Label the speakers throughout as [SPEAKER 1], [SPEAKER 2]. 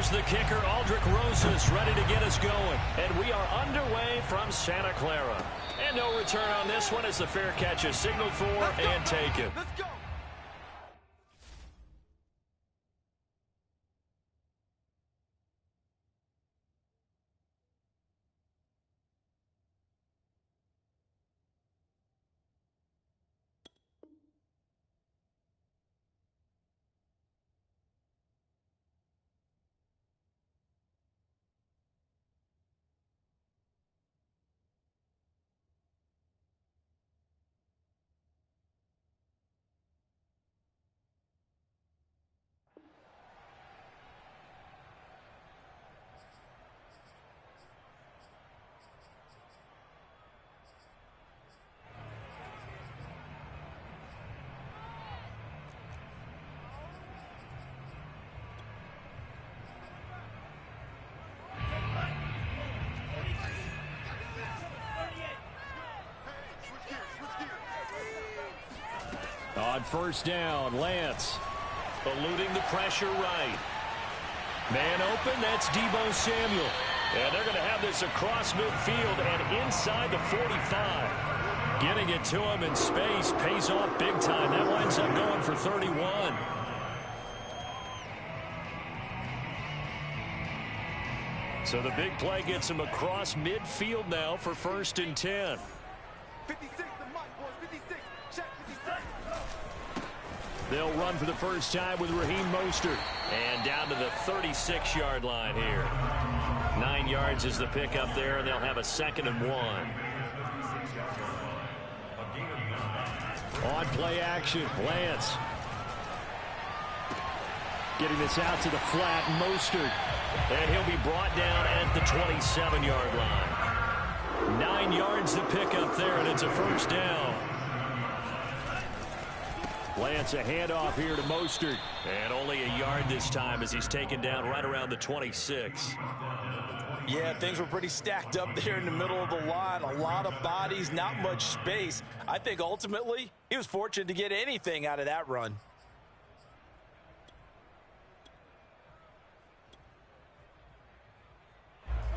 [SPEAKER 1] Here's the kicker, Aldrick Rosas, ready to get us going. And we are underway from Santa Clara. And no return on this one as the fair catch is signaled for and taken.
[SPEAKER 2] Let's go.
[SPEAKER 1] On first down, Lance eluding the pressure right. Man open, that's Deebo Samuel. And they're going to have this across midfield and inside the 45. Getting it to him in space pays off big time. That winds up going for 31. So the big play gets him across midfield now for 1st and 10.
[SPEAKER 2] 56, the mic, boys. 56. Check 56.
[SPEAKER 1] They'll run for the first time with Raheem Mostert. And down to the 36-yard line here. 9 yards is the pickup there, and they'll have a 2nd and 1. On play action, Lance. Getting this out to the flat, Mostert. And he'll be brought down at the 27-yard line. 9 yards to pick up there, and it's a first down. Lance a handoff here to Mostert. And only a yard this time as he's taken down right around the 26.
[SPEAKER 3] Yeah, things were pretty stacked up there in the middle of the line. A lot of bodies, not much space. I think ultimately he was fortunate to get anything out of that run.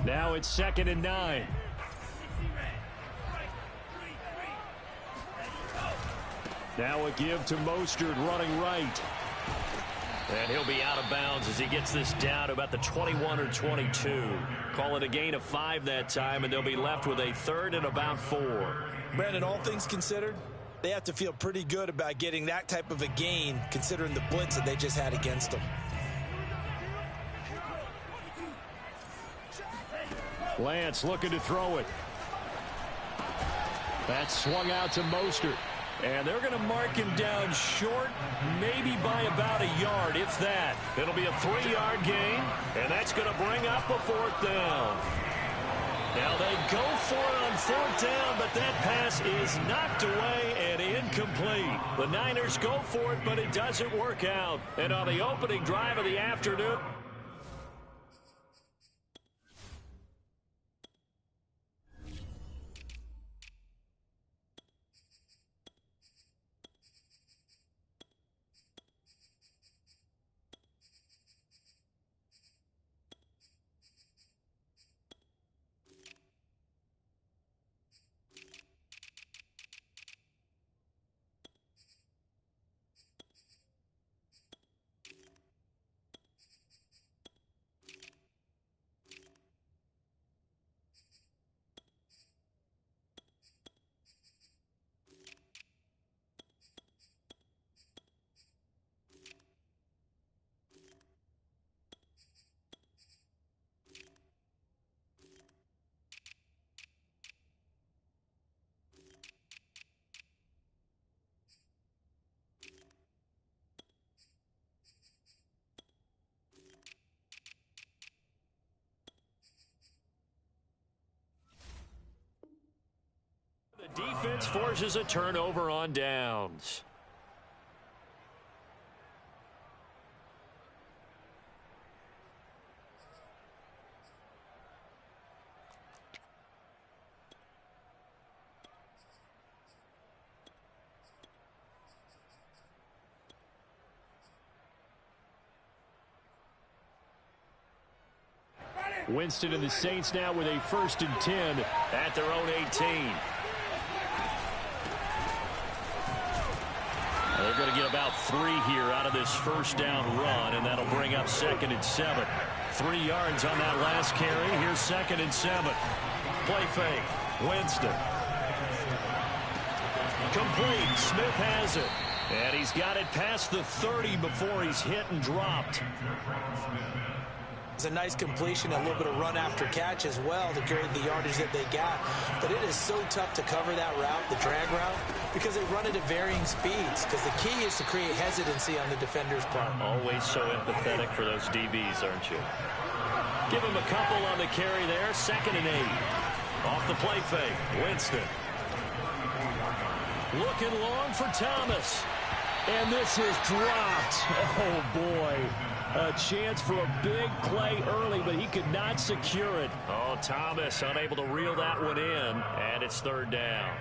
[SPEAKER 1] Now it's 2nd and 9. Now a give to Mostert running right. And he'll be out of bounds as he gets this down to about the 21 or 22. Call it a gain of 5 that time, and they'll be left with a 3rd and about 4.
[SPEAKER 3] Brandon, all things considered, they have to feel pretty good about getting that type of a gain considering the blitz that they just had against them.
[SPEAKER 1] Lance looking to throw it. That's swung out to Mostert. And they're going to mark him down short, maybe by about a yard, if that. It'll be a 3-yard gain, and that's going to bring up a 4th down. Now they go for it on 4th down, but that pass is knocked away and incomplete. The Niners go for it, but it doesn't work out. And on the opening drive of the afternoon, the defense forces a turnover on downs. Winston and the Saints now with a 1st and 10 at their own 18. They're going to get about 3 here out of this first down run, and that'll bring up 2nd and 7. 3 yards on that last carry. Here's 2nd and 7. Play fake. Winston. Complete. Smith has it. And he's got it past the 30 before he's hit and dropped.
[SPEAKER 4] It's a nice completion, a little bit of run after catch as well to create the yardage that they got. But it is so tough to cover that route, the drag route, because they run it at varying speeds. Because the key is to create hesitancy on the defender's part.
[SPEAKER 1] Always so empathetic for those DBs, aren't you? Give him a couple on the carry there. 2nd and 8. Off the play fake. Winston. Looking long for Thomas. And this is dropped. Oh, boy. A chance for a big play early, but he could not secure it. Oh, Thomas unable to reel that one in, and it's 3rd down.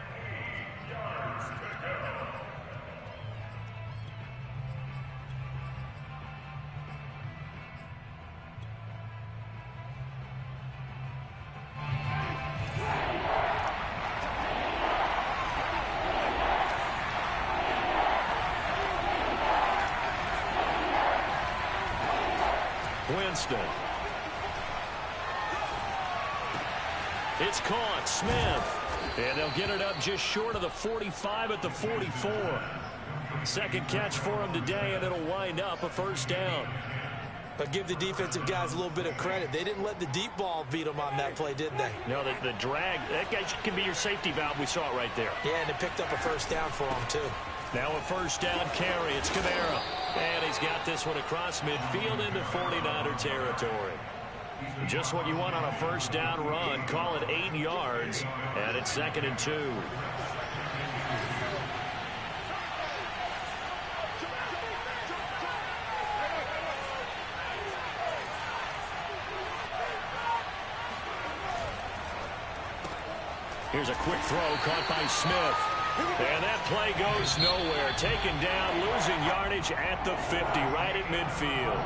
[SPEAKER 1] Winston. It's caught. Smith. And they'll get it up just short of the 45 at the 44. 2nd catch for him today, and it'll wind up a 1st down.
[SPEAKER 4] But give the defensive guys a little bit of credit. They didn't let the deep ball beat them on that play, did they?
[SPEAKER 1] No, the drag, that guy can be your safety valve. We saw it right there.
[SPEAKER 4] Yeah, and it picked up a 1st down for them, too.
[SPEAKER 1] Now a 1st down carry. It's Kamara. And he's got this one across midfield into 49er territory. Just what you want on a 1st down run. Call it 8 yards. And it's 2nd and 2. Here's a quick throw caught by Smith. And that play goes nowhere. Taken down, losing yardage at the 50, right at midfield.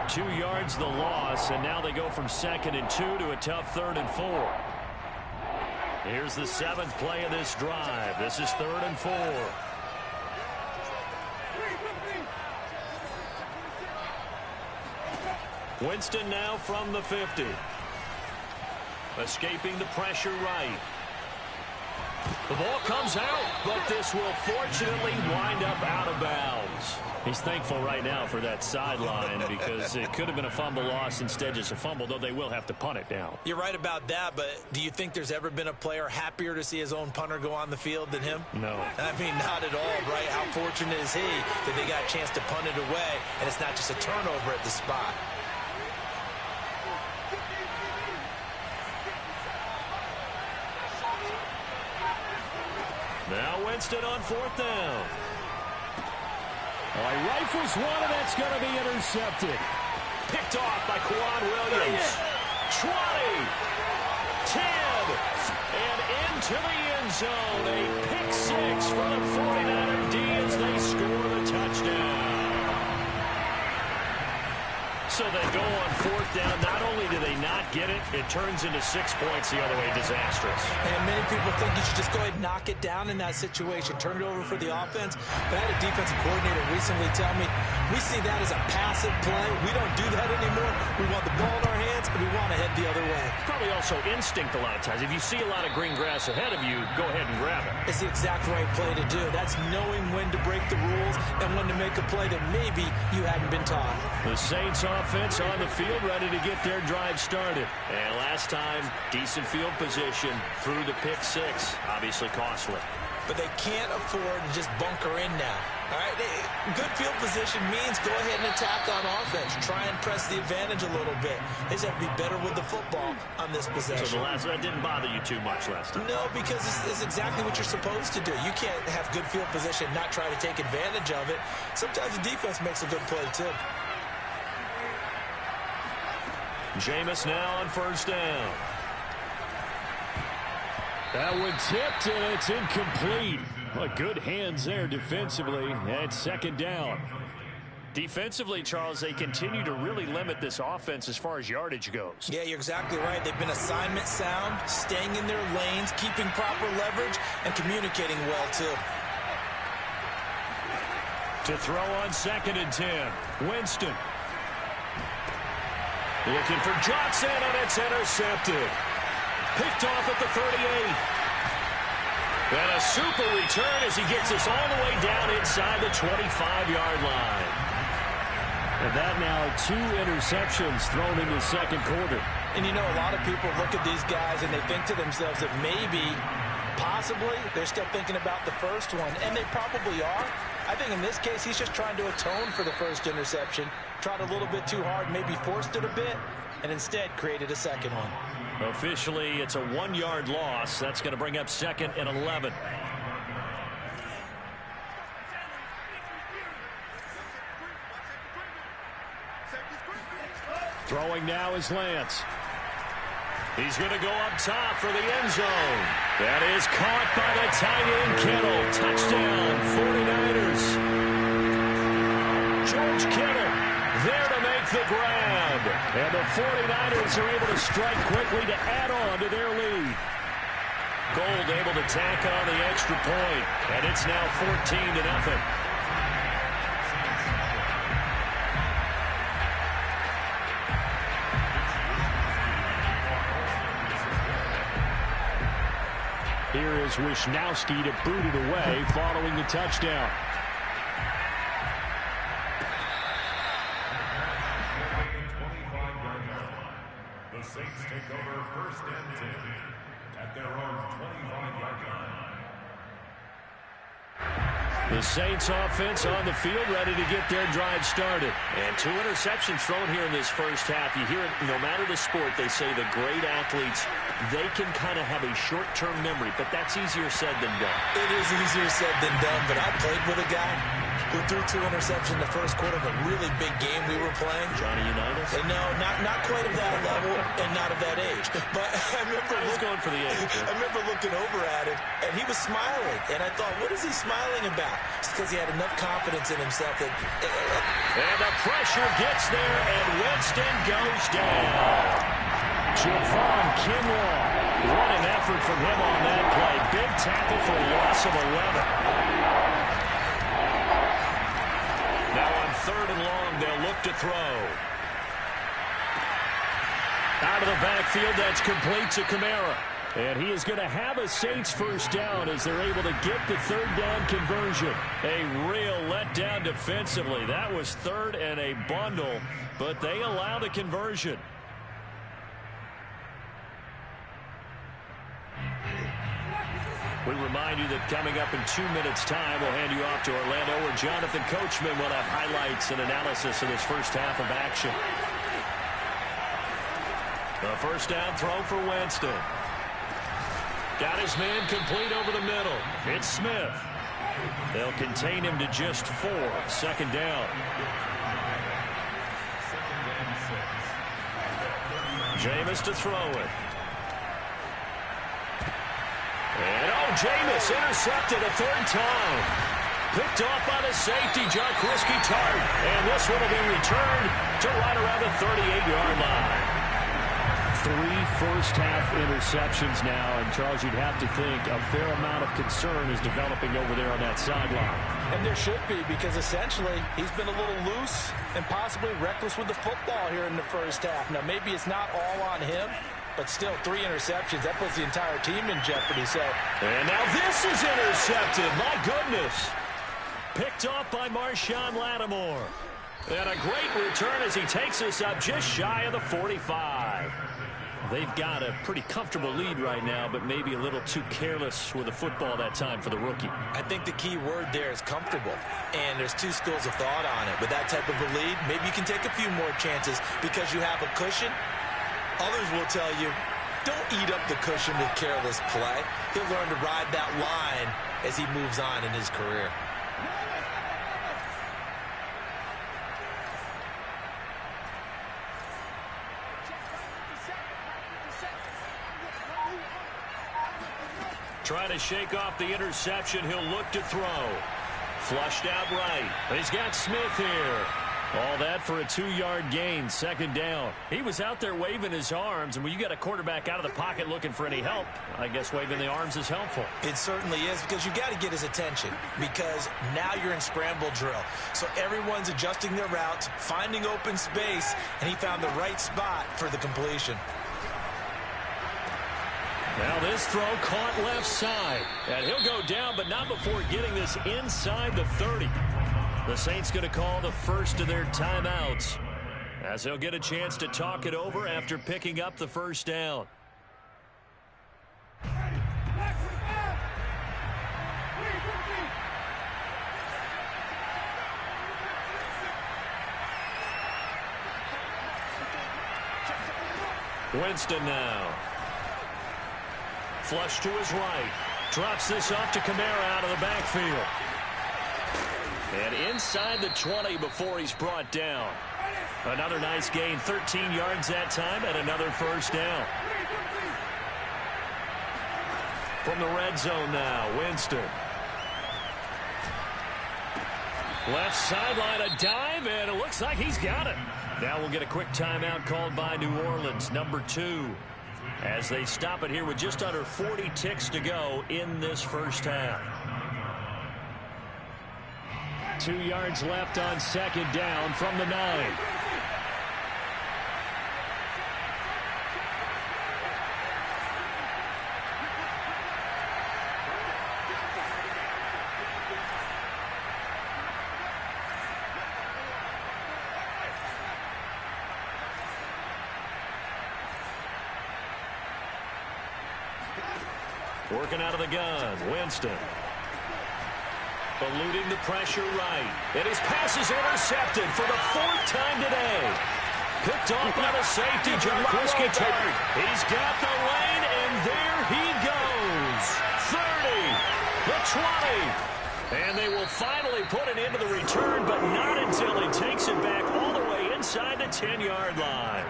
[SPEAKER 1] 2 yards the loss, and now they go from 2nd and 2 to a tough 3rd and 4. Here's the 7th play of this drive. This is 3rd and 4. Winston now from the 50. Escaping the pressure right. The ball comes out, but this will fortunately wind up out of bounds. He's thankful right now for that sideline because it could have been a fumble loss, instead just a fumble, though they will have to punt it now.
[SPEAKER 4] You're right about that, but do you think there's ever been a player happier to see his own punter go on the field than him?
[SPEAKER 1] No.
[SPEAKER 4] I mean, not at all, right? How fortunate is he that they got a chance to punt it away, and it's not just a turnover at the spot.
[SPEAKER 1] Now Winston on 4th down. Rifles one, and that's going to be intercepted. Picked off by Quan Williams. 20, 10, and into the end zone. A pick 6 for the 49er D as they score the touchdown. So they go on 4th down. Not only do they not get it, it turns into 6 points the other way. Disastrous.
[SPEAKER 4] And many people think you should just go ahead and knock it down in that situation. Turn it over for the offense. But I had a defensive coordinator recently tell me, we see that as a passive play. We don't do that anymore. We want the ball in our hands, and we want to head the other way.
[SPEAKER 1] Probably also instinct a lot of times. If you see a lot of green grass ahead of you, go ahead and grab it.
[SPEAKER 4] It's the exact right play to do. That's knowing when to break the rules and when to make a play that maybe you hadn't been taught.
[SPEAKER 1] The Saints offense on the field, ready to get their drive started. And last time, decent field position through the pick 6. Obviously costly.
[SPEAKER 4] But they can't afford to just bunker in now. All right, good field position means go ahead and attack on offense. Try and press the advantage a little bit. They just have to be better with the football on this possession.
[SPEAKER 1] So that didn't bother you too much last time?
[SPEAKER 4] No, because it's exactly what you're supposed to do. You can't have good field position, not try to take advantage of it. Sometimes the defense makes a good play, too.
[SPEAKER 1] Jameis now on 1st down. That one tipped, and it's incomplete. Well, good hands there defensively. And 2nd down. Defensively, Charles, they continue to really limit this offense as far as yardage goes.
[SPEAKER 4] Yeah, you're exactly right. They've been assignment sound, staying in their lanes, keeping proper leverage, and communicating well, too.
[SPEAKER 1] To throw on 2nd and 10. Winston. Looking for Johnson, and it's intercepted. Picked off at the 38. And a super return as he gets us all the way down inside the 25-yard line.
[SPEAKER 5] And that now 2 interceptions thrown in the second quarter.
[SPEAKER 4] And you know, a lot of people look at these guys and they think to themselves that maybe, possibly, they're still thinking about the first one. And they probably are. I think in this case, he's just trying to atone for the first interception. Tried a little bit too hard, maybe forced it a bit, and instead created a second one.
[SPEAKER 1] Officially, it's a 1-yard loss. That's going to bring up 2nd and 11. Throwing now is Lance. He's going to go up top for the end zone. That is caught by the tight end, Kittle. Touchdown, 49ers. George Kittle there to make the grab. And the 49ers are able to strike quickly to add on to their lead. Gold able to tack on the extra point. And it's now 14-0. Here is Wisnowski to boot it away following the touchdown.
[SPEAKER 6] The Saints take over 1st and 10 at their own 25-yard line.
[SPEAKER 1] The Saints offense on the field ready to get their drive started. And 2 interceptions thrown here in this first half. You hear it, no matter the sport, they say the great athletes, they can kind of have a short-term memory, but that's easier said than done.
[SPEAKER 4] It is easier said than done, but I played with a guy who threw 2 interceptions in the first quarter of a really big game we were playing.
[SPEAKER 1] Johnny Unitas?
[SPEAKER 4] No, not quite of that level and not of that age. But I remember
[SPEAKER 1] going for the age.
[SPEAKER 4] I remember looking over at him, and he was smiling. And I thought, what is he smiling about? It's because he had enough confidence in himself that...
[SPEAKER 1] And the pressure gets there, and Winston goes down. Javon Kinlaw. What an effort from him on that play. Big tackle for a loss of 11. Now on 3rd and long, they'll look to throw. Out of the backfield, that's complete to Kamara. And he is going to have a Saints first down as they're able to get the 3rd down conversion. A real letdown defensively. That was 3rd and a bundle, but they allowed a conversion. We remind you that coming up in 2 minutes' time, we'll hand you off to Orlando, where Jonathan Coachman will have highlights and analysis of this first half of action. The first down throw for Winston. Got his man complete over the middle. It's Smith. They'll contain him to just 4. 2nd down. Jameis to throw it. And Jameis intercepted a 3rd time. Picked off by the safety, Jaquiski Tartt. And this one will be returned to right around the 38-yard line.
[SPEAKER 5] 3 first-half interceptions now, and Charles, you'd have to think a fair amount of concern is developing over there on that sideline.
[SPEAKER 4] And there should be, because essentially he's been a little loose and possibly reckless with the football here in the first half. Now, maybe it's not all on him, but still 3 interceptions. That puts the entire team in jeopardy. So,
[SPEAKER 1] and now this is intercepted. My goodness. Picked off by Marshawn Lattimore. And a great return as he takes us up just shy of the 45. They've got a pretty comfortable lead right now, but maybe a little too careless with the football that time for the rookie.
[SPEAKER 4] I think the key word there is comfortable. And there's 2 schools of thought on it. With that type of a lead, maybe you can take a few more chances because you have a cushion. Others will tell you, don't eat up the cushion with careless play. He'll learn to ride that line as he moves on in his career.
[SPEAKER 1] Trying to shake off the interception. He'll look to throw. Flushed out right. He's got Smith here. All that for a 2-yard gain, second down. He was out there waving his arms, and when you got a quarterback out of the pocket looking for any help, I guess waving the arms is helpful.
[SPEAKER 4] It certainly is, because you got to get his attention, because now you're in scramble drill. So everyone's adjusting their routes, finding open space, and he found the right spot for the completion.
[SPEAKER 1] Now this throw caught left side, and he'll go down, but not before getting this inside the 30. The Saints going to call the first of their timeouts, as they'll get a chance to talk it over after picking up the first down. Winston now. Flush to his right. Drops this off to Kamara out of the backfield. And inside the 20 before he's brought down. Another nice gain, 13 yards that time, and another first down. From the red zone now, Winston. Left sideline, a dive, and it looks like he's got it. Now we'll get a quick timeout called by New Orleans, number 2. As they stop it here with just under 40 ticks to go in this first half. 2 yards left on second down from the 9. Working out of the gun, Winston. Eluding the pressure right. And his pass is intercepted for the 4th time today. Picked off by the safety, Jarquez Tart. He's got the lane, and there he goes. 30, the 20. And they will finally put an end to the return, but not until he takes it back all the way inside the 10-yard line.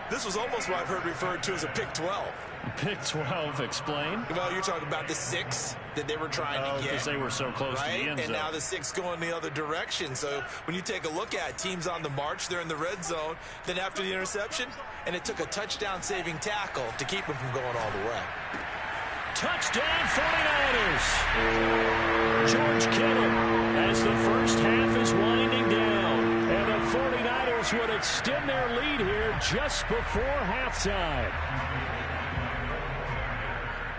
[SPEAKER 4] This was almost what I've heard referred to as a pick 12.
[SPEAKER 1] Pick 12, explain.
[SPEAKER 4] Well, you're talking about the 6 that they were trying to get.
[SPEAKER 1] Because they were so close to the end zone.
[SPEAKER 4] And now the 6 going the other direction. So when you take a look at teams on the march, they're in the red zone. Then after the interception, and it took a touchdown-saving tackle to keep them from going all the way.
[SPEAKER 1] Touchdown 49ers. George Kittle as the first half is winding down. And the 49ers would extend their lead here just before halftime.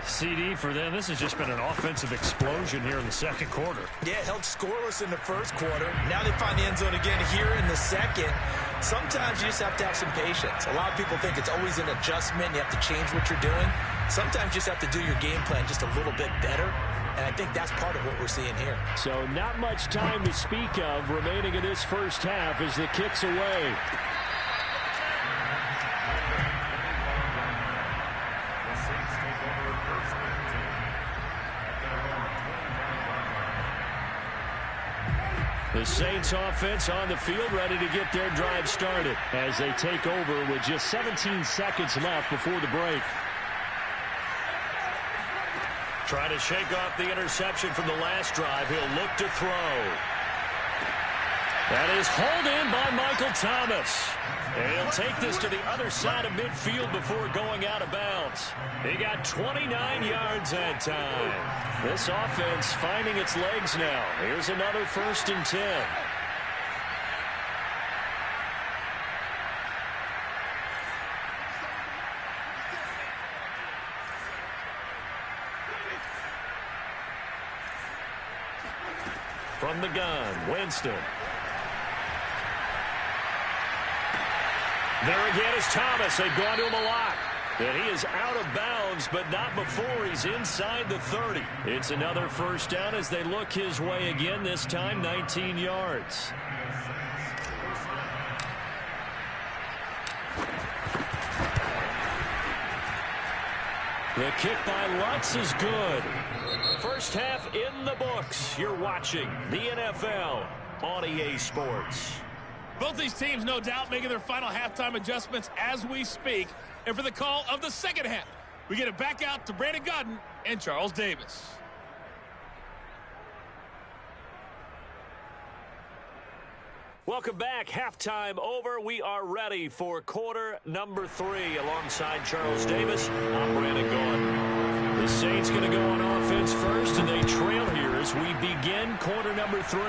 [SPEAKER 1] CD for them. This has just been an offensive explosion here in the second quarter.
[SPEAKER 4] Yeah, held scoreless in the first quarter. Now they find the end zone again here in the second. Sometimes you just have to have some patience. A lot of people think it's always an adjustment. You have to change what you're doing. Sometimes you just have to do your game plan just a little bit better. And I think that's part of what we're seeing here.
[SPEAKER 1] So not much time to speak of remaining in this first half as the kick's away. The Saints offense on the field ready to get their drive started as they take over with just 17 seconds left before the break. Try to shake off the interception from the last drive. He'll look to throw. That is hauled in by Michael Thomas. And he'll take this to the other side of midfield before going out of bounds. He got 29 yards that time. This offense finding its legs now. Here's another 1st and 10. From the gun, Winston. There again is Thomas. They've gone to him a lot. And he is out of bounds, but not before he's inside the 30. It's another first down as they look his way again, this time 19 yards. The kick by Lutz is good. First half in the books. You're watching the NFL on EA Sports.
[SPEAKER 7] Both these teams, no doubt, making their final halftime adjustments as we speak. And for the call of the second half, we get it back out to Brandon Gaudin and Charles Davis.
[SPEAKER 1] Welcome back. Halftime over. We are ready for quarter number 3. Alongside Charles Davis, I'm Brandon Gaudin. The Saints going to go on offense first, and they trail here as we begin quarter number 3.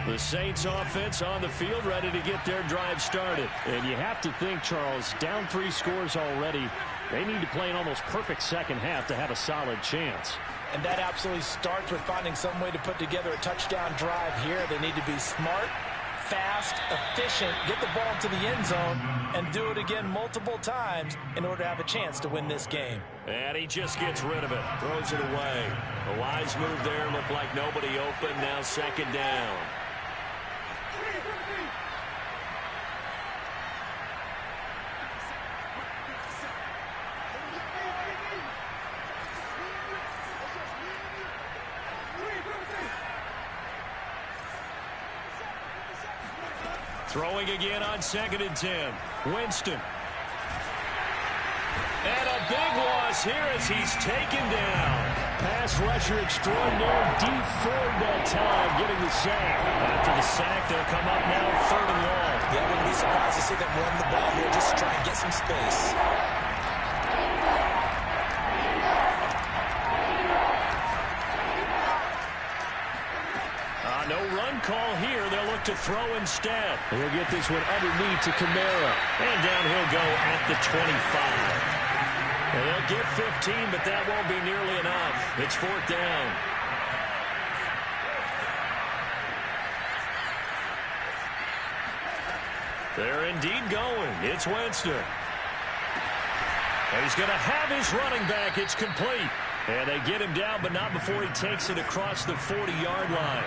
[SPEAKER 1] The Saints offense on the field, ready to get their drive started.
[SPEAKER 5] And you have to think, Charles, down 3 scores already. They need to play an almost perfect second half to have a solid chance.
[SPEAKER 4] And that absolutely starts with finding some way to put together a touchdown drive here. They need to be smart, fast, efficient, get the ball to the end zone, and do it again multiple times in order to have a chance to win this game.
[SPEAKER 1] And he just gets rid of it, throws it away. A wise move there, looked like nobody open, now second down. Throwing again on 2nd and 10. Winston. And a big loss here as he's taken down.
[SPEAKER 5] Pass rusher extraordinaire, Dee Ford that time getting the sack.
[SPEAKER 1] After the sack, they'll come up now 3rd and long.
[SPEAKER 4] Yeah, I wouldn't be surprised to see them run the ball here just to try and get some space.
[SPEAKER 1] No run call here. They'll look to throw instead.
[SPEAKER 5] He'll get this one underneath to Kamara.
[SPEAKER 1] And down he'll go at the 25. And they'll get 15, but that won't be nearly enough. It's 4th down. They're indeed going. It's Winston. And he's going to have his running back. It's complete. And they get him down, but not before he takes it across the 40-yard line.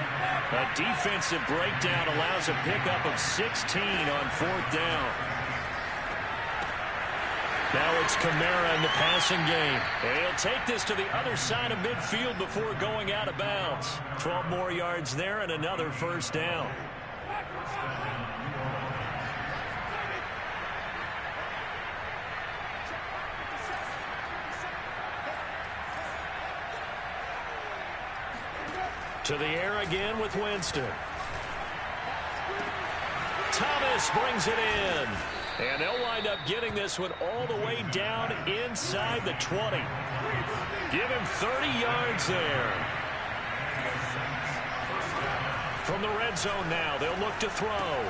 [SPEAKER 1] A defensive breakdown allows a pickup of 16 on 4th down. Now it's Kamara in the passing game. And he'll take this to the other side of midfield before going out of bounds. 12 more yards there and another 1st down. To the air again with Winston. Thomas brings it in. And they'll wind up getting this one all the way down inside the 20. Give him 30 yards there. From the red zone now, they'll look to throw.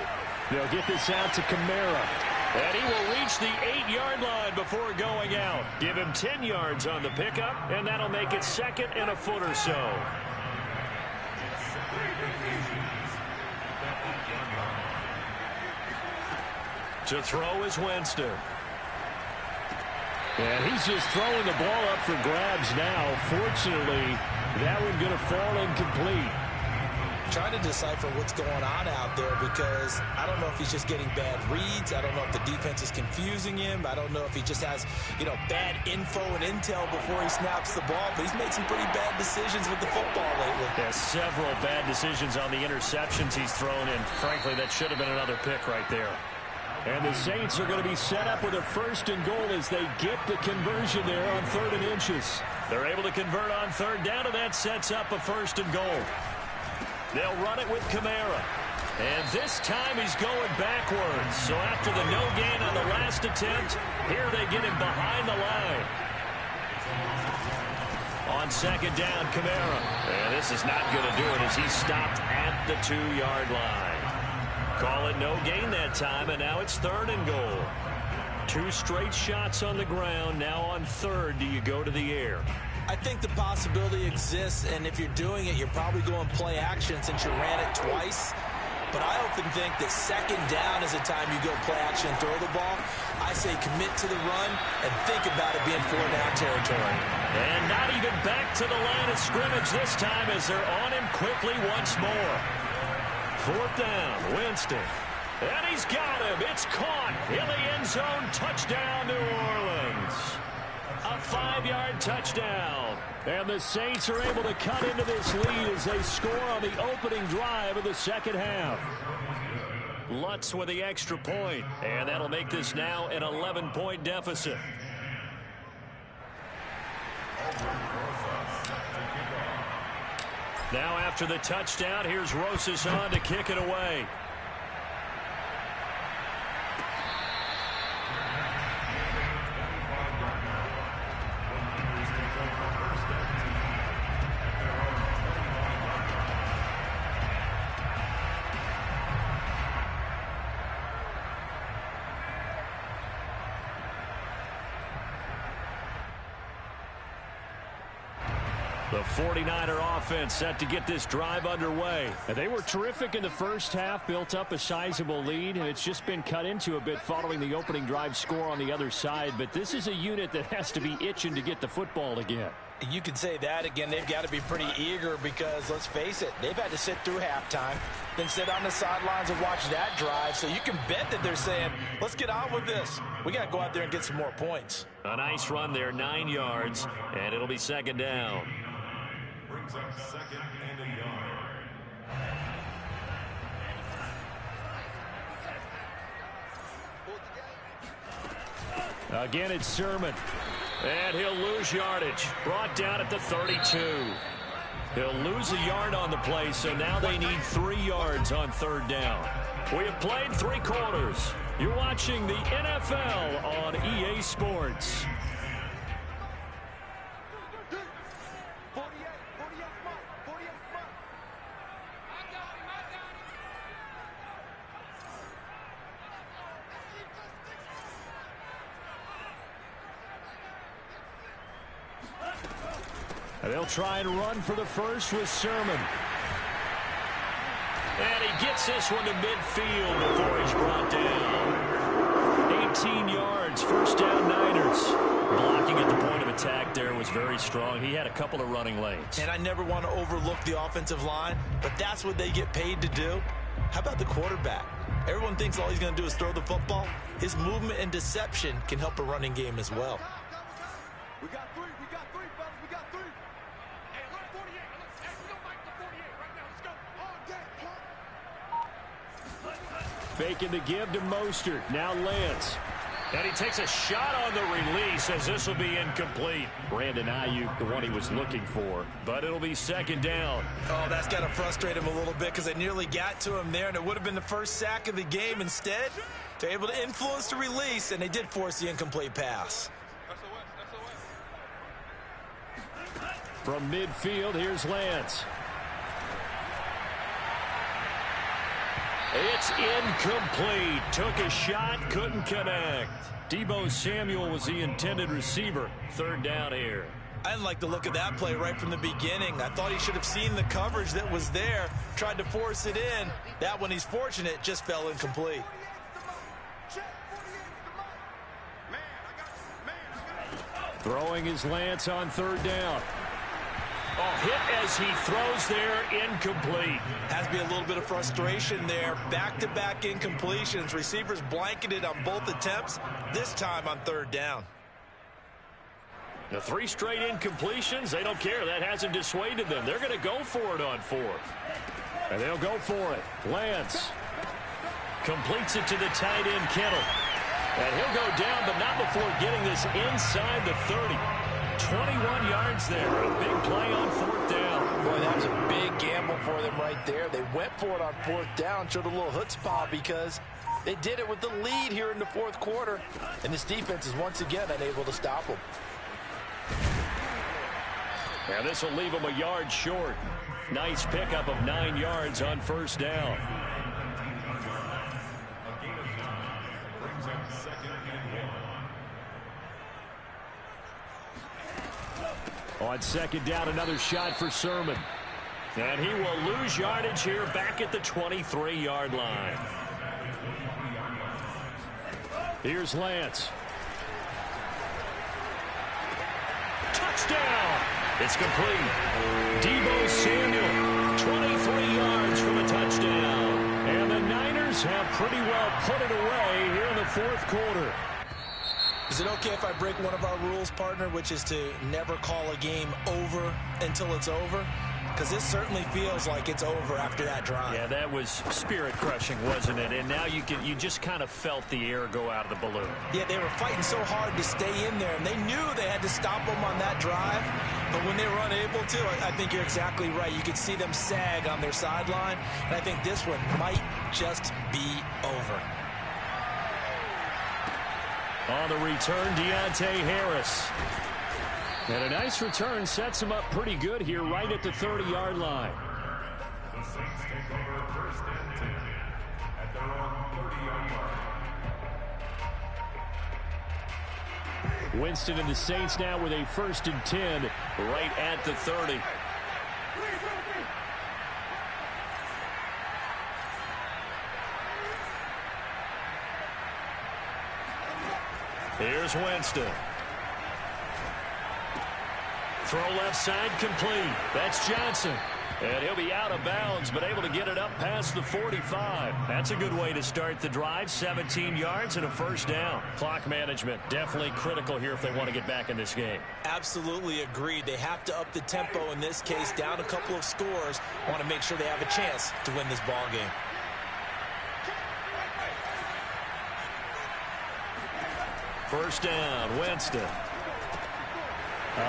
[SPEAKER 5] They'll get this out to Kamara.
[SPEAKER 1] And he will reach the 8-yard line before going out. Give him 10 yards on the pickup, and that'll make it 2nd and a foot or so. To throw is Winston.
[SPEAKER 5] And he's just throwing the ball up for grabs now. Fortunately, that one going to fall incomplete.
[SPEAKER 4] Trying to decipher what's going on out there because I don't know if he's just getting bad reads. I don't know if the defense is confusing him. I don't know if he just has, bad info and intel before he snaps the ball. But he's made some pretty bad decisions with the football lately.
[SPEAKER 1] Yeah, several bad decisions on the interceptions he's thrown in. Frankly, that should have been another pick right there.
[SPEAKER 5] And the Saints are going to be set up with a 1st and goal as they get the conversion there on 3rd and inches.
[SPEAKER 1] They're able to convert on 3rd down, and that sets up a 1st and goal. They'll run it with Kamara. And this time he's going backwards. So after the no gain on the last attempt, here they get him behind the line. On 2nd down, Kamara. And this is not going to do it as he's stopped at the 2-yard line. Call it no gain that time, and now it's 3rd and goal. 2 straight shots on the ground. Now on 3rd, do you go to the air?
[SPEAKER 4] I think the possibility exists, and if you're doing it, you're probably going play action since you ran it twice. but I often think that second down is the time you go play action and throw the ball. I say commit to the run and think about it being 4-down territory.
[SPEAKER 1] And not even back to the line of scrimmage this time as they're on him quickly once more. 4th down, Winston. And he's got him. It's caught in the end zone. Touchdown, New Orleans. A 5-yard touchdown. And the Saints are able to cut into this lead as they score on the opening drive of the second half. Lutz with the extra point, and that'll make this now an 11-point deficit. Now after the touchdown, here's Rosas on to kick it away. The 49er offense set to get this drive underway.
[SPEAKER 5] And they were terrific in the first half, built up a sizable lead, and it's just been cut into a bit following the opening drive score on the other side. But this is a unit that has to be itching to get the football again.
[SPEAKER 3] You can say that again. They've got to be pretty eager because, let's face it, they've had to sit through halftime, then sit on the sidelines and watch that drive. So you can bet that they're saying, let's get on with this. We got to go out there and get some more points.
[SPEAKER 1] A nice run there, 9 yards, and it'll be second down.
[SPEAKER 6] Brings up 2nd and a yard.
[SPEAKER 1] Again, it's Sermon. And he'll lose yardage. Brought down at the 32. He'll lose a yard on the play, so now they need 3 yards on 3rd down. We have played 3 quarters. You're watching the NFL on EA Sports.
[SPEAKER 2] 48 Mike, 48 Mike.
[SPEAKER 1] And they'll try and run for the first with Sermon. And he gets this one to midfield before he's brought down. 18 yards, 1st down Niners. Blocking at the point of attack there was very strong. He had a couple of running lanes.
[SPEAKER 4] And I never want to overlook the offensive line, but that's what they get paid to do. How about the quarterback? Everyone thinks all he's going to do is throw the football. His movement and deception can help a running game as well.
[SPEAKER 2] We got 3, fellas, we got 3. Hey, look, 48. Hey, we don't like the 48 right now. Let's go. All day.
[SPEAKER 5] Faking the give to Mostert. Now Lance.
[SPEAKER 1] And he takes a shot on the release as this will be incomplete.
[SPEAKER 5] Brandon Ayuk, the one he was looking for.
[SPEAKER 1] But it'll be second down.
[SPEAKER 4] Oh, that's got to frustrate him a little bit because they nearly got to him there, and it would have been the first sack of the game. Instead, they're able to influence the release, and they did force the incomplete pass.
[SPEAKER 5] From midfield, here's Lance.
[SPEAKER 1] It's incomplete. Took a shot, couldn't connect.
[SPEAKER 5] Deebo Samuel was the intended receiver.
[SPEAKER 1] 3rd down here.
[SPEAKER 4] I didn't like the look of that play right from the beginning. I thought he should have seen the coverage that was there, tried to force it in. That one, he's fortunate, just fell incomplete.
[SPEAKER 5] Throwing his Lance on 3rd down.
[SPEAKER 1] Oh, hit as he throws there, incomplete.
[SPEAKER 4] Has to be a little bit of frustration there. Back-to-back incompletions. Receivers blanketed on both attempts, this time on 3rd down.
[SPEAKER 1] The 3 straight incompletions, they don't care. That hasn't dissuaded them. They're going to go for it on 4th.
[SPEAKER 5] And they'll go for it. Lance
[SPEAKER 1] completes it to the tight end, Kittle. And he'll go down, but not before getting this inside the 30. 21 yards there. A big play on 4th down.
[SPEAKER 3] Boy, that was a big gamble for them right there. They went for it on 4th down, showed a little chutzpah because they did it with the lead here in the 4th quarter. And this defense is once again unable to stop them.
[SPEAKER 1] And this will leave them a yard short. Nice pickup of 9 yards on 1st down.
[SPEAKER 6] Brings up 2nd and 1.
[SPEAKER 5] on 2nd down, another shot for Sermon.
[SPEAKER 1] And he will lose yardage here back at the 23-yard line.
[SPEAKER 5] Here's Lance.
[SPEAKER 1] Touchdown! It's complete. Deebo Samuel, 23 yards from a touchdown.
[SPEAKER 5] And the Niners have pretty well put it away here in the fourth quarter.
[SPEAKER 4] Is it okay if I break one of our rules, partner, which is to never call a game over until it's over? Because this certainly feels like it's over after that drive.
[SPEAKER 5] Yeah, that was spirit-crushing, wasn't it? And now you just kind of felt the air go out of the balloon.
[SPEAKER 4] Yeah, they were fighting so hard to stay in there, and they knew they had to stop them on that drive. But when they were unable to, I think you're exactly right. You could see them sag on their sideline, and I think this one might just be over.
[SPEAKER 5] On the return, Deontay Harris. And a nice return sets him up pretty good here right at the 30-yard line.
[SPEAKER 6] The Saints take over first and 10 at their own 30-yard line.
[SPEAKER 5] Winston and the Saints now with a 1st and 10 right at the 30.
[SPEAKER 1] Here's Winston. Throw left side complete. That's Johnson. And he'll be out of bounds, but able to get it up past the 45. That's a good way to start the drive. 17 yards and a first down. Clock management definitely critical here if they want to get back in this game.
[SPEAKER 4] Absolutely agreed. They have to up the tempo in this case, down a couple of scores. Want to make sure they have a chance to win this ball game.
[SPEAKER 1] First down, Winston.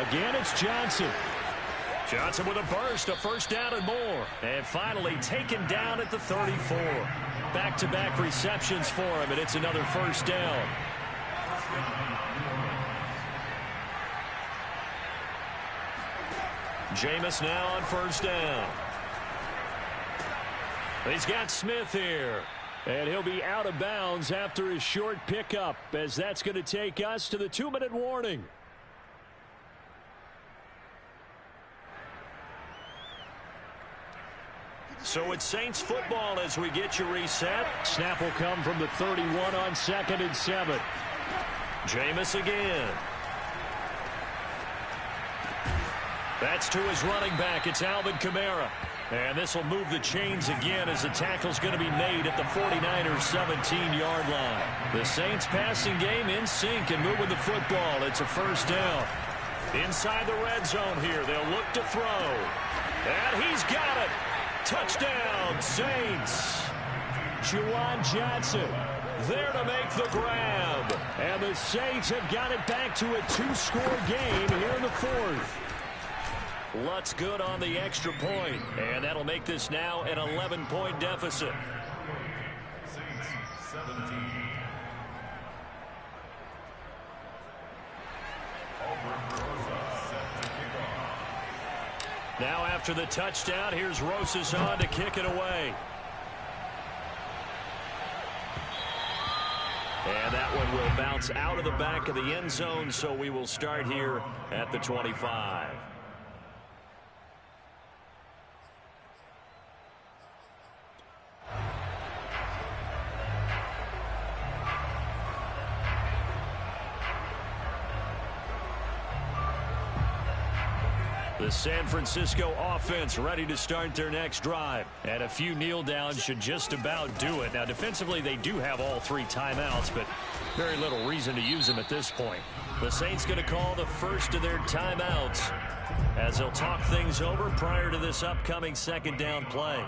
[SPEAKER 5] Again, it's Johnson.
[SPEAKER 1] Johnson with a burst, a first down and more. And finally taken down at the 34. Back-to-back receptions for him, and it's another first down. Jameis now on first down. He's got Smith here.
[SPEAKER 5] And he'll be out of bounds after his short pickup, as that's going to take us to the 2-minute warning.
[SPEAKER 1] So it's Saints football as we get you reset.
[SPEAKER 5] Snap will come from the 31 on 2nd and 7.
[SPEAKER 1] Jameis again. That's to his running back. It's Alvin Kamara. And this will move the chains again as the tackle's going to be made at the 49ers' 17-yard line. The Saints passing game in sync and moving the football. It's a first down. Inside the red zone here. They'll look to throw. And he's got it. Touchdown, Saints.
[SPEAKER 5] Juwan Johnson
[SPEAKER 1] there to make the grab.
[SPEAKER 5] And the Saints have got it back to a 2-score game here in the fourth.
[SPEAKER 1] Lutz good on the extra point, and that'll make this now an 11-point deficit.
[SPEAKER 6] Saints 17.
[SPEAKER 1] Now after the touchdown, here's Rosas on to kick it away. And that one will bounce out of the back of the end zone, so we will start here at the 25. The San Francisco offense ready to start their next drive. And a few kneel downs should just about do it. Now, defensively, they do have all 3 timeouts, but very little reason to use them at this point. The Saints going to call the first of their timeouts as they'll talk things over prior to this upcoming second down play.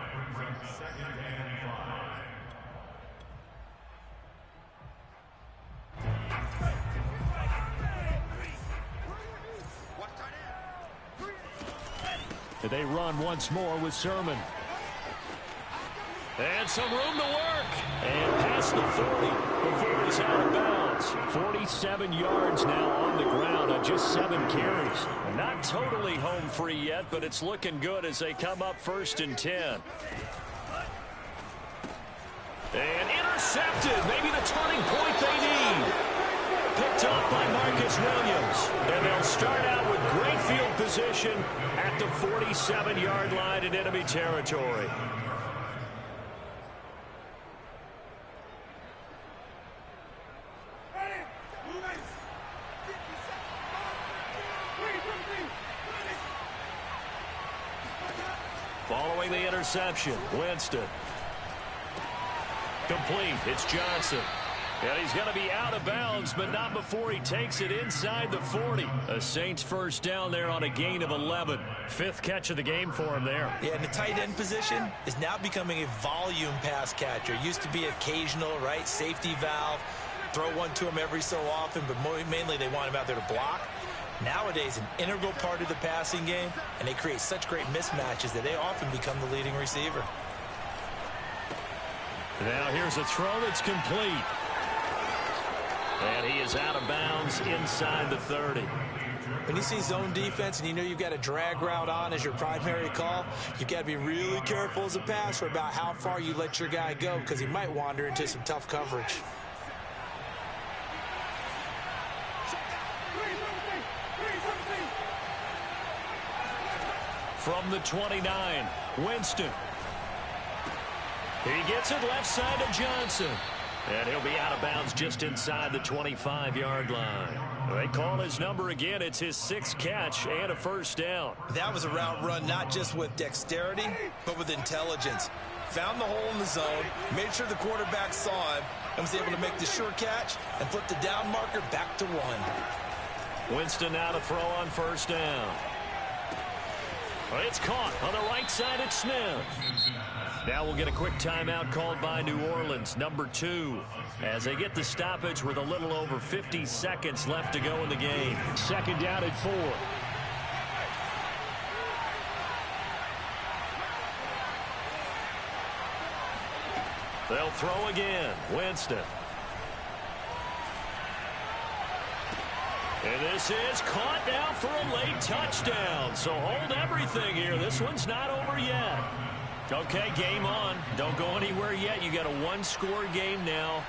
[SPEAKER 5] They run once more with Sermon.
[SPEAKER 1] And some room to work. And past the 40 before he's out of bounds.
[SPEAKER 5] 47 yards now on the ground on just 7 carries.
[SPEAKER 1] Not totally home free yet, but it's looking good as they come up 1st and 10. And intercepted. Maybe the turning point they need. Picked up by Marcus Marcus Williams. And they'll start out with great field position at the 47-yard line in enemy territory. Following the interception, Winston. Complete. It's Johnson. And he's going to be out of bounds, but not before he takes it inside the 40. A Saints first down there on a gain of 11. Fifth catch of the game for him there.
[SPEAKER 4] Yeah, and the tight end position is now becoming a volume pass catcher. Used to be occasional, right? Safety valve. Throw one to him every so often, but mainly they want him out there to block. Nowadays, an integral part of the passing game, and they create such great mismatches that they often become the leading receiver.
[SPEAKER 1] Now here's a throw that's complete. And he is out of bounds inside the 30.
[SPEAKER 4] When you see zone defense and you know you've got a drag route on as your primary call, you've got to be really careful as a passer about how far you let your guy go because he might wander into some tough coverage.
[SPEAKER 1] From the 29, Winston. He gets it left side to Johnson. And he'll be out of bounds just inside the 25-yard line. They call his number again. It's his 6th catch and a first down.
[SPEAKER 4] That was a route run not just with dexterity, but with intelligence. Found the hole in the zone, made sure the quarterback saw him, and was able to make the sure catch and flip the down marker back to 1.
[SPEAKER 1] Winston now to throw on first down. It's caught on the right side at Smith. Now we'll get a quick timeout called by New Orleans, number 2, as they get the stoppage with a little over 50 seconds left to go in the game.
[SPEAKER 5] Second down at 4.
[SPEAKER 1] They'll throw again. Winston. And this is caught now for a late touchdown. So hold everything here. This one's not over yet. Okay, game on. Don't go anywhere yet. You got a one-score game now.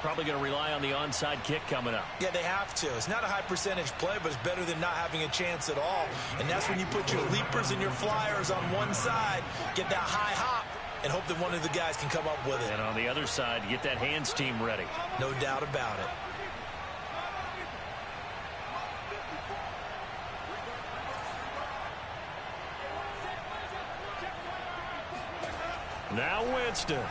[SPEAKER 1] Probably going to rely on the onside kick coming up.
[SPEAKER 4] Yeah, they have to. It's not a high percentage play, but it's better than not having a chance at all. And that's when you put your leapers and your flyers on one side, get that high hop, and hope that one of the guys can come up with it.
[SPEAKER 1] And on the other side, get that hands team ready.
[SPEAKER 4] No doubt about it.
[SPEAKER 1] Now Winston.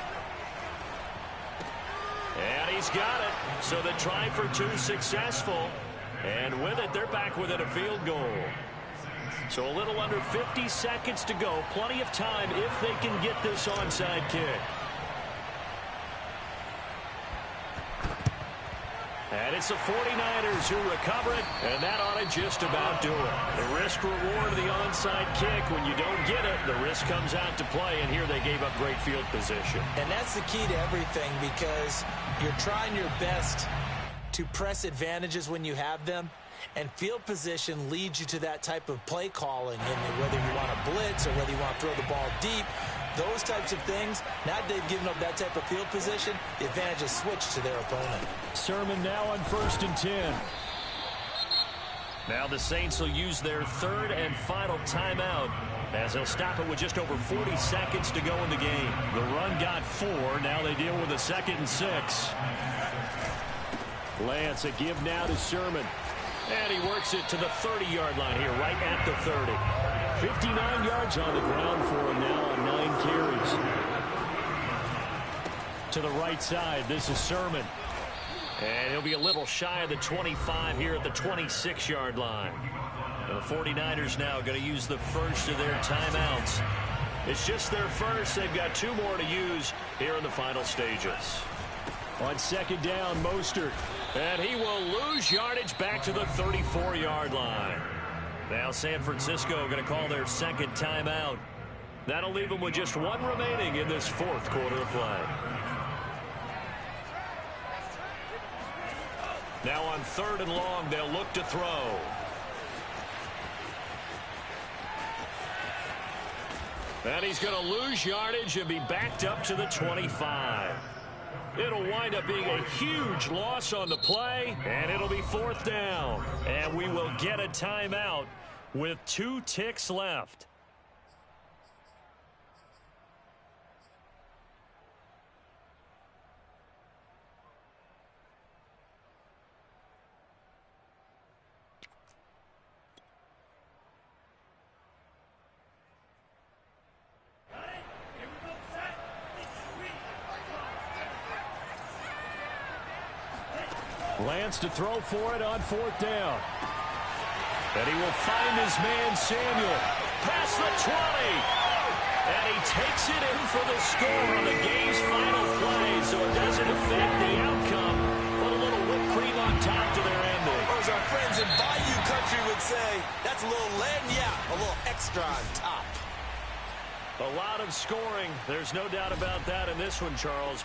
[SPEAKER 1] And he's got it. So the try for 2 successful. And with it, they're back within a field goal. So a little under 50 seconds to go. Plenty of time if they can get this onside kick. And it's the 49ers who recover it, and that ought to just about do it. The risk-reward of the onside kick, when you don't get it, the risk comes out to play, and here they gave up great field position.
[SPEAKER 4] And that's the key to everything, because you're trying your best to press advantages when you have them, and field position leads you to that type of play calling, and whether you want to blitz or whether you want to throw the ball deep, those types of things, now that they've given up that type of field position, the advantage is switched to their opponent.
[SPEAKER 5] Sermon now on 1st and 10.
[SPEAKER 1] Now the Saints will use their 3rd and final timeout as they'll stop it with just over 40 seconds to go in the game. The run got 4. Now they deal with a 2nd and 6.
[SPEAKER 5] Lance, a give now to Sermon.
[SPEAKER 1] And he works it to the 30-yard line here, right at the 30.
[SPEAKER 5] 59 yards on the ground for him now on 9 carries. To the right side, this is Sermon.
[SPEAKER 1] And he'll be a little shy of the 25 here at the 26-yard line. The 49ers now going to use the first of their timeouts. It's just their first. They've got 2 more to use here in the final stages.
[SPEAKER 5] On 2nd down, Mostert.
[SPEAKER 1] And he will lose yardage back to the 34-yard line. Now San Francisco going to call their 2nd timeout. That'll leave them with just 1 remaining in this 4th quarter of play. Now on 3rd and long, they'll look to throw. And he's going to lose yardage and be backed up to the 25. It'll wind up being a huge loss on the play, and it'll be 4th down. And we will get a timeout with 2 ticks left. Lance to throw for it on 4th down. And he will find his man Samuel. Past the 20. And he takes it in for the score on the game's final play, so it doesn't affect the outcome. Put a little whipped cream on top to their ending.
[SPEAKER 4] Or as our friends in Bayou Country would say, that's a little lagniappe, a little extra on top.
[SPEAKER 1] A lot of scoring. There's no doubt about that in this one, Charles.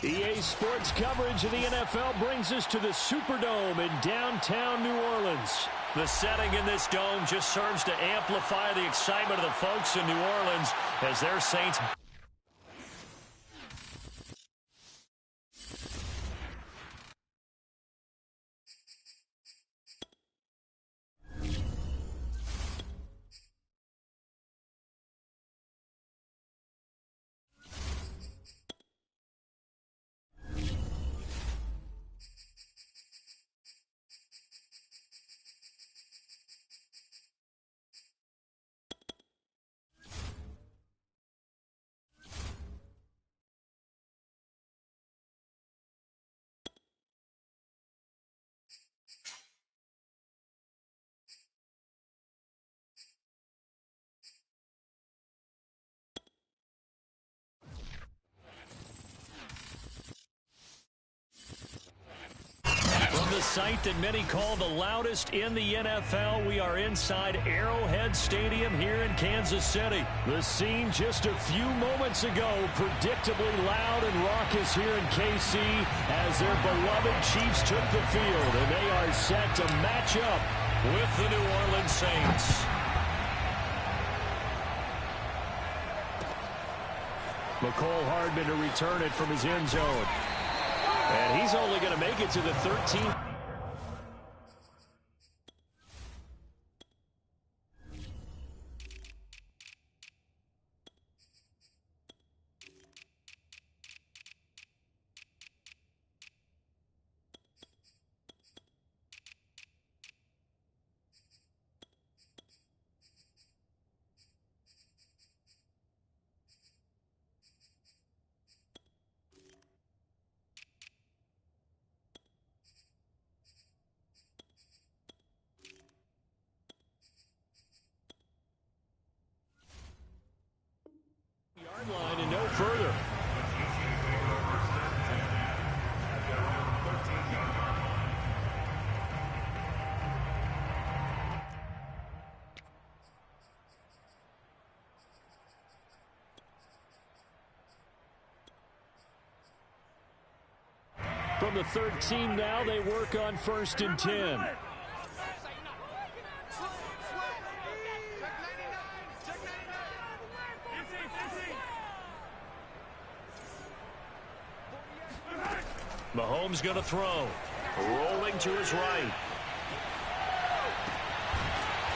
[SPEAKER 1] EA Sports coverage of the NFL brings us to the Superdome in downtown New Orleans. The setting in this dome just serves to amplify the excitement of the folks in New Orleans as their Saints. The site that many call the loudest in the NFL. We are inside Arrowhead Stadium here in Kansas City. The scene just a few moments ago, predictably loud and raucous here in KC as their beloved Chiefs took the field, and they are set to match up with the New Orleans Saints. McCole Hardman to return it from his end zone. And he's only going to make it to the 13th.
[SPEAKER 5] from the 13 now. They work on 1st and 10. Mahomes going to throw. Rolling to his right.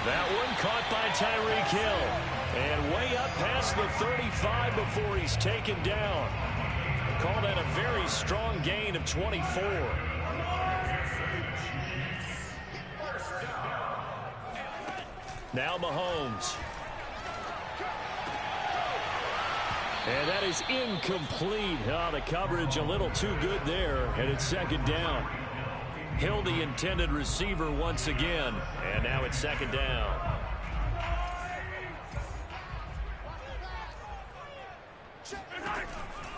[SPEAKER 5] That one caught by Tyreek Hill. And way up past the 35 before he's taken down. Call that a very strong gain of 24. Now Mahomes. And that is incomplete. Oh, the coverage a little too good there. And it's 2nd down. Hill, the intended receiver once again. And now it's 2nd down.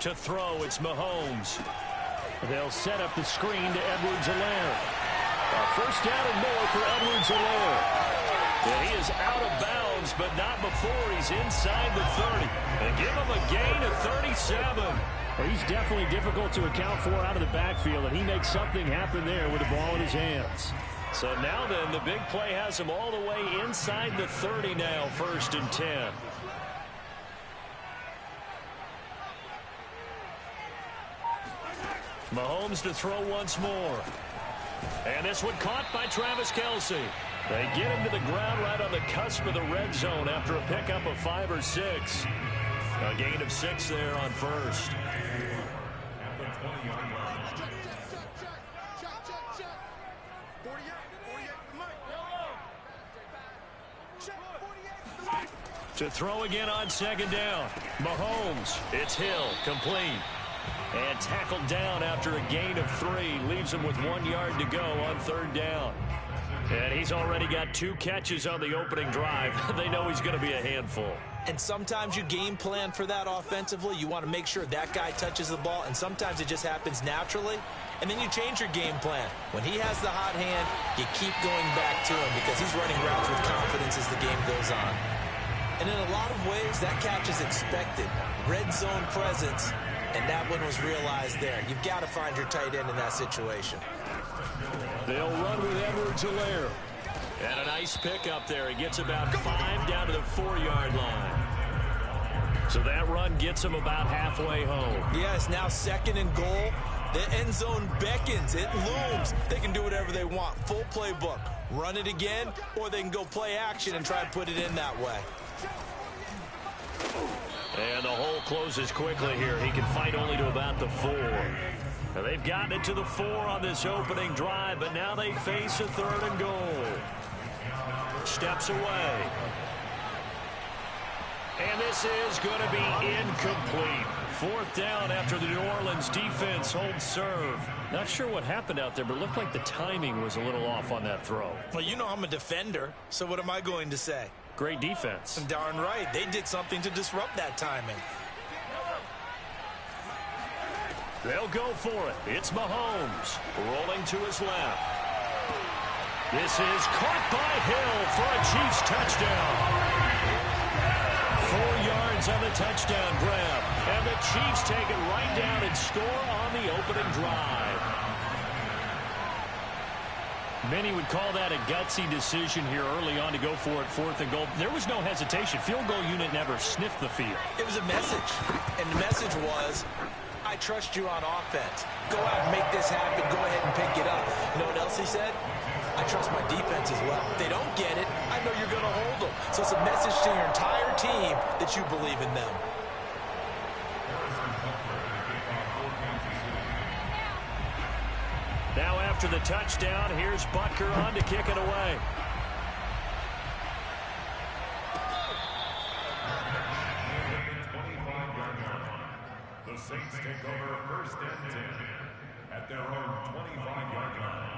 [SPEAKER 5] To throw, it's Mahomes. They'll set up the screen to Edwards-Helaire. A 1st down and more for Edwards-Helaire. And he is out of bounds, but not before he's inside the 30. They give him a gain of 37. Well, he's definitely difficult to account for out of the backfield, and he makes something happen there with the ball in his hands. So now then, the big play has him all the way inside the 30 now, 1st and 10. Mahomes to throw once more. And this one caught by Travis Kelce. They get him to the ground right on the cusp of the red zone after a pickup of 5 or 6. A gain of 6 there on 1st. To throw again on 2nd down. Mahomes. It's Hill. Complete. And tackled down after a gain of 3. Leaves him with 1 yard to go on 3rd down. And he's already got 2 catches on the opening drive. They know he's going to be a handful.
[SPEAKER 4] And sometimes you game plan for that offensively. You want to make sure that guy touches the ball, and sometimes it just happens naturally. And then you change your game plan. When he has the hot hand, you keep going back to him because he's running routes with confidence as the game goes on. And in a lot of ways, that catch is expected. Red zone presence, and that one was realized there. You've got to find your tight end in that situation.
[SPEAKER 5] They'll run with Edwards-Helaire. And a nice pickup there. He gets about 5 down to the 4-yard line. So that run gets him about halfway home.
[SPEAKER 4] Yes, now 2nd and goal. The end zone beckons. It looms. They can do whatever they want. Full playbook. Run it again, or they can go play action and try and put it in that way.
[SPEAKER 5] And the hole closes quickly here. He can fight only to about the 4. Now they've gotten it to the 4 on this opening drive, but now they face a 3rd and goal. Steps away. And this is going to be incomplete. 4th down after the New Orleans defense holds serve. Not sure what happened out there, but it looked like the timing was a little off on that throw.
[SPEAKER 4] Well, you know I'm a defender, so what am I going to say?
[SPEAKER 5] Great defense.
[SPEAKER 4] Darn right. They did something to disrupt that timing.
[SPEAKER 5] They'll go for it. It's Mahomes rolling to his left. This is caught by Hill for a Chiefs touchdown. 4 yards on the touchdown grab. And the Chiefs take it right down and score on the opening drive. Many would call that a gutsy decision here early on to go for it 4th and goal. There was no hesitation. Field goal unit never sniffed the field.
[SPEAKER 4] It was a message. And the message was, I trust you on offense. Go out and make this happen. Go ahead and pick it up. You know what else he said? I trust my defense as well. If they don't get it, I know you're going to hold them. So it's a message to your entire team that you believe in them.
[SPEAKER 5] Now after the touchdown, here's Butker on to kick it away.
[SPEAKER 6] The Saints take over 1st and 10 at their own 25-yard line.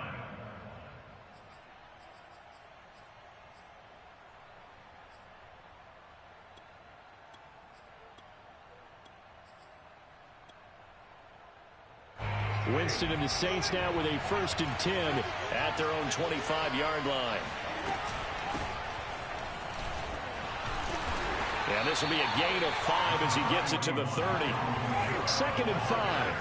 [SPEAKER 5] Winston and the Saints now with a 1st and 10 at their own 25-yard line. And this will be a gain of 5 as he gets it to the 30. 2nd and 5.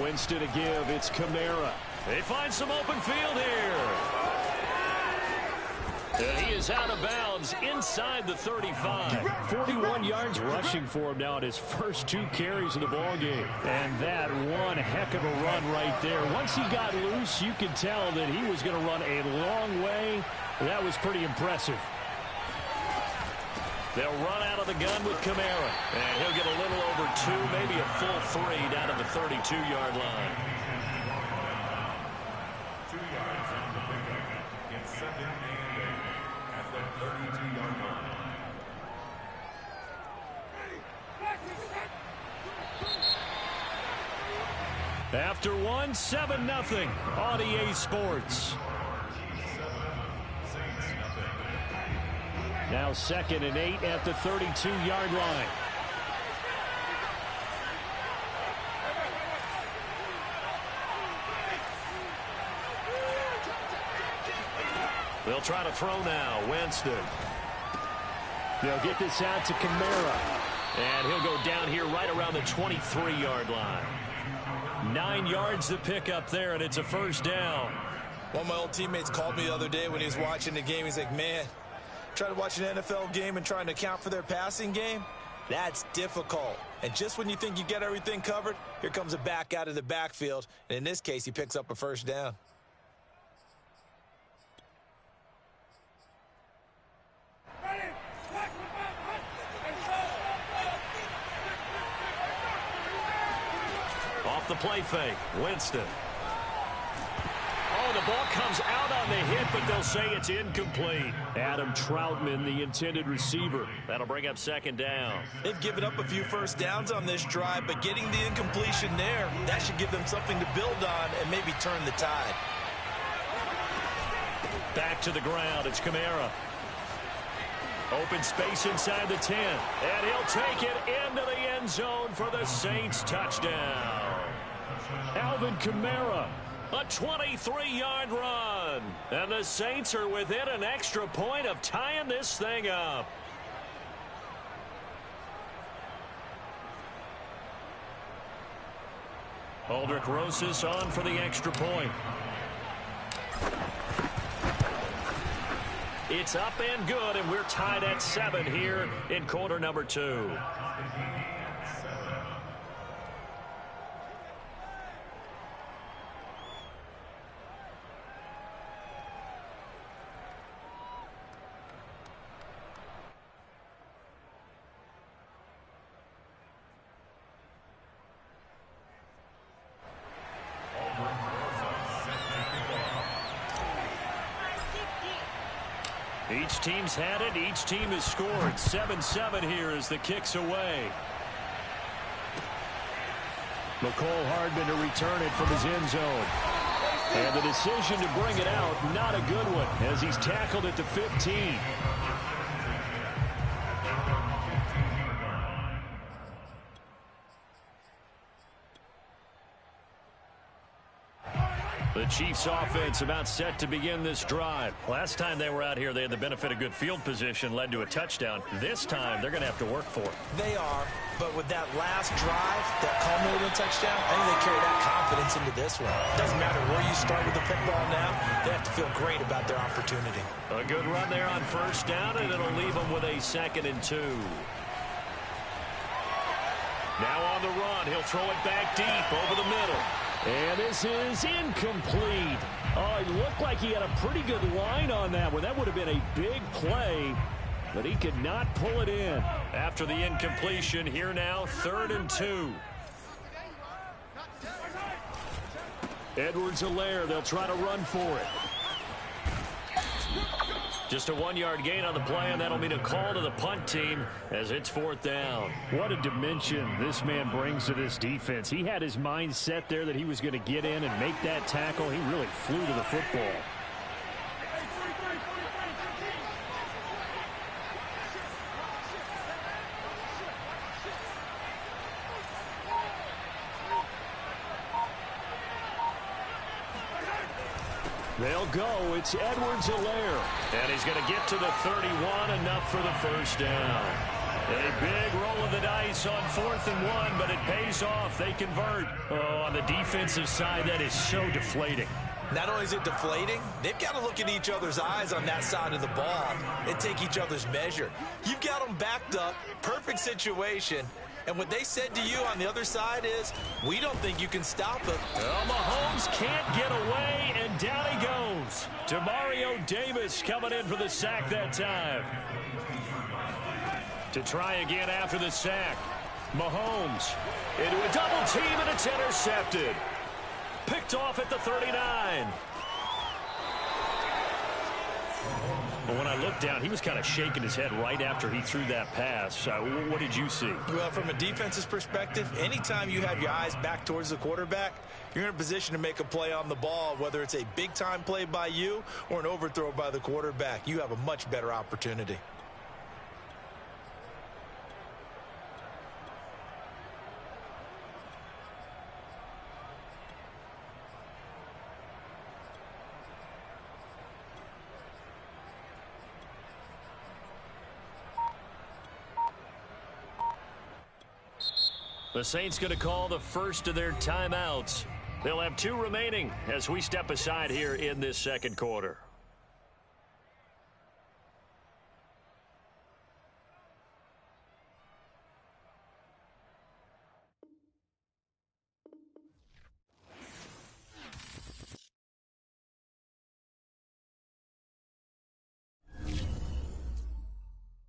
[SPEAKER 5] Winston to give. It's Kamara. They find some open field here. And he is out of bounds inside the 35. 41 yards rushing for him now at his first 2 carries of the ballgame. And that one heck of a run right there. Once he got loose, you could tell that he was going to run a long way. That was pretty impressive. They'll run out of the gun with Kamara. And he'll get a little over 2, maybe a full 3 down to the 32-yard line.
[SPEAKER 6] 2 yards on the pickup. It's 2nd and 8 at the 32-yard line.
[SPEAKER 5] After 1, 7-0 on EA Sports. Now 2nd and 8 at the 32-yard line. They'll try to throw now. Winston. They'll get this out to Kamara. And he'll go down here right around the 23-yard line. 9 yards to pick up there, and it's a first down.
[SPEAKER 4] One of my old teammates called me the other day when he was watching the game. He's like, man, trying to watch an NFL game and trying to account for their passing game, that's difficult. And just when you think you get everything covered, here comes a back out of the backfield. And in this case, he picks up a first down.
[SPEAKER 5] Off the play fake, Winston. Oh, the ball comes out on the hit, but they'll say it's incomplete. Adam Troutman, the intended receiver. That'll bring up 2nd down.
[SPEAKER 4] They've given up a few first downs on this drive, but getting the incompletion there, that should give them something to build on and maybe turn the tide.
[SPEAKER 5] Back to the ground, it's Kamara. Open space inside the 10, and he'll take it into the end zone for the Saints touchdown. Alvin Kamara, a 23-yard run, and the Saints are within an extra point of tying this thing up. Aldrick Rosas on for the extra point. It's up and good, and we're tied at 7 here in quarter number 2. Each team's had it. Each team has scored. 7-7 here as the kick's away. McCole Hardman to return it from his end zone. And the decision to bring it out, not a good one, as he's tackled at the 15. The Chiefs offense about set to begin this drive. Last time they were out here, they had the benefit of good field position, led to a touchdown. This time, they're going to have to work for it.
[SPEAKER 4] They are, but with that last drive that culminated in a touchdown, I think they carry that confidence into this one. It doesn't matter where you start with the football now, they have to feel great about their opportunity.
[SPEAKER 5] A good run there on first down, and it'll leave them with a 2nd and 2. Now on the run, he'll throw it back deep over the middle. And this is incomplete. Oh, it looked like he had a pretty good line on that one. That would have been a big play, but he could not pull it in. After the incompletion, here now, 3rd and 2. Edwards-Helaire, they'll try to run for it. Just a 1-yard gain on the play, and that'll mean a call to the punt team as it's 4th down. What a dimension this man brings to this defense. He had his mind set there that he was going to get in and make that tackle. He really flew to the football. They'll go. It's Edwards-Helaire. And he's going to get to the 31, enough for the first down. A big roll of the dice on 4th and 1, but it pays off. They convert. Oh, on the defensive side, that is so deflating.
[SPEAKER 3] Not only is it deflating, they've got to look in each other's eyes on that side of the ball and take each other's measure. You've got them backed up, perfect situation, and what they said to you on the other side is, we don't think you can stop it.
[SPEAKER 5] Well, Mahomes can't get away, and down he goes. Demario Davis coming in for the sack that time. To try again after the sack. Mahomes into a double team, and it's intercepted. Picked off at the 39. Well, when I looked down, he was kind of shaking his head right after he threw that pass. What did you see?
[SPEAKER 3] Well, from a defense's perspective, anytime you have your eyes back towards the quarterback, you're in a position to make a play on the ball, whether it's a big-time play by you or an overthrow by the quarterback. You have a much better opportunity.
[SPEAKER 5] The Saints going to call the first of their timeouts. They'll have 2 remaining as we step aside here in this second quarter.